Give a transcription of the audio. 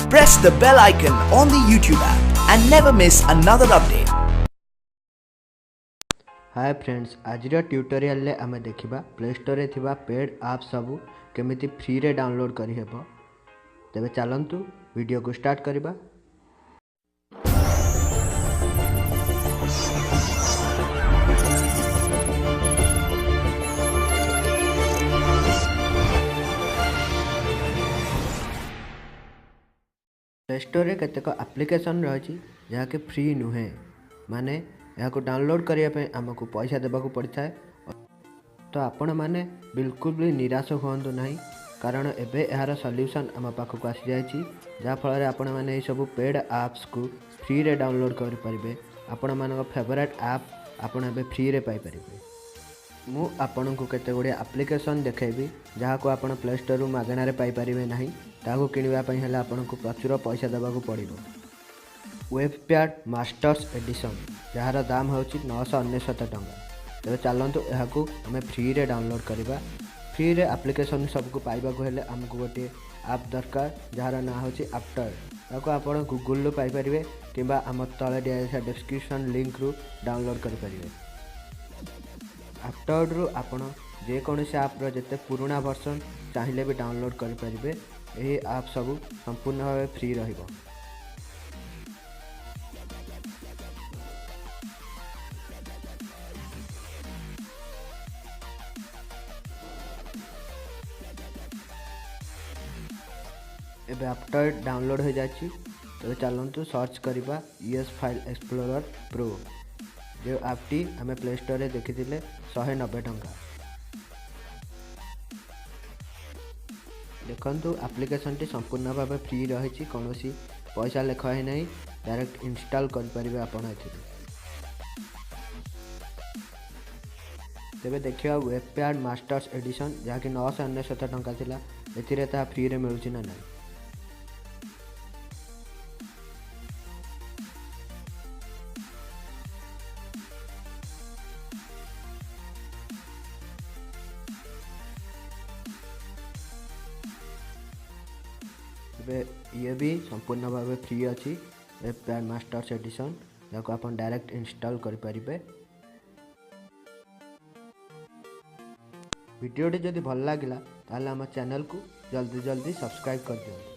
Press the bell icon on the YouTube app and never miss another update. Hi friends, आज tutorial ले आमे देखिबा play store रे थिबा पेड ऐप सबू केमिति फ्री रे डाउनलोड करि हेबो। तेबे चलंतु वीडियो को स्टार्ट करिबा। प्ले स्टोर रे केतेक एप्लिकेशन रही जहाँकि फ्री नुहे, माने यहाँ को डाउनलोड करने आमको पैसा देवाक पड़ता है। तो आपण मैंने बिल्कुल भी निराश हूँ ना, कारण एबे यार सॉल्यूशन आम पाखक आसी जाइए, जहाँफल आपण मैंने सब पेड ऐप्स को फ्री रे डाउनलोड करें। आपण मान फेवरेट ऐप आपण एबे फ्री रे पाई परिबे। मु आपन को केते गुड़े एप्लिकेशन देखेबी जहाँ को आपण प्ले स्टोर रु मागणार पाई परिबे नाही, ताको किनिबा पई हला आपण को प्रचुर पैसा देवाक पड़िबो। वेबपैड मास्टर्स एडिशन जार दाम हूँ 999 टंका। तेज चलतु यहाँ आम फ्री रे डाउनलोड करवा। फ्री रे एप्लिकेशन सबको पाइबाक हेले आमको गोटे ऐप दरकार जार ना हूँ आफ्टर। ताको आप गूगल पाइपर कि आम तले दिया डिस्क्रिप्शन लिंक रु डाउनलोड करें। आफ्टर रु आपण जेकोसी ऐप जिते पुराना वर्सन चाहिए भी डाउनलोड करें। यही ऐप सब संपूर्ण भाव फ्री रहिबो। एबे आफ्टर डाउनलोड हो जाछि। तो चलतु सर्च करवा यूएस फाइल एक्सप्लोरर प्रो। जो ऐपटी आम प्ले स्टोर रे देखी 190 टंका। देखंतु एप्लिकेशन टी संपूर्ण भाव फ्री रही, कौन पैसा लेखा ही नहीं, डायरेक्ट इंस्टॉल करें आप। तेबे देखिए वेबपैड मास्टर्स एडिशन जहाँकि 999 टंका थिला, एथिरे ता फ्री रे मिलुछि ना नहीं। ये भी संपूर्ण भाव फ्री अच्छी वेबपैड मास्टर्स एडिशन, जहाँ आप डायरेक्ट इंस्टॉल करें। वीडियोटी जदि भल लगा ताल आम चैनल को जल्दी सब्सक्राइब कर दियो।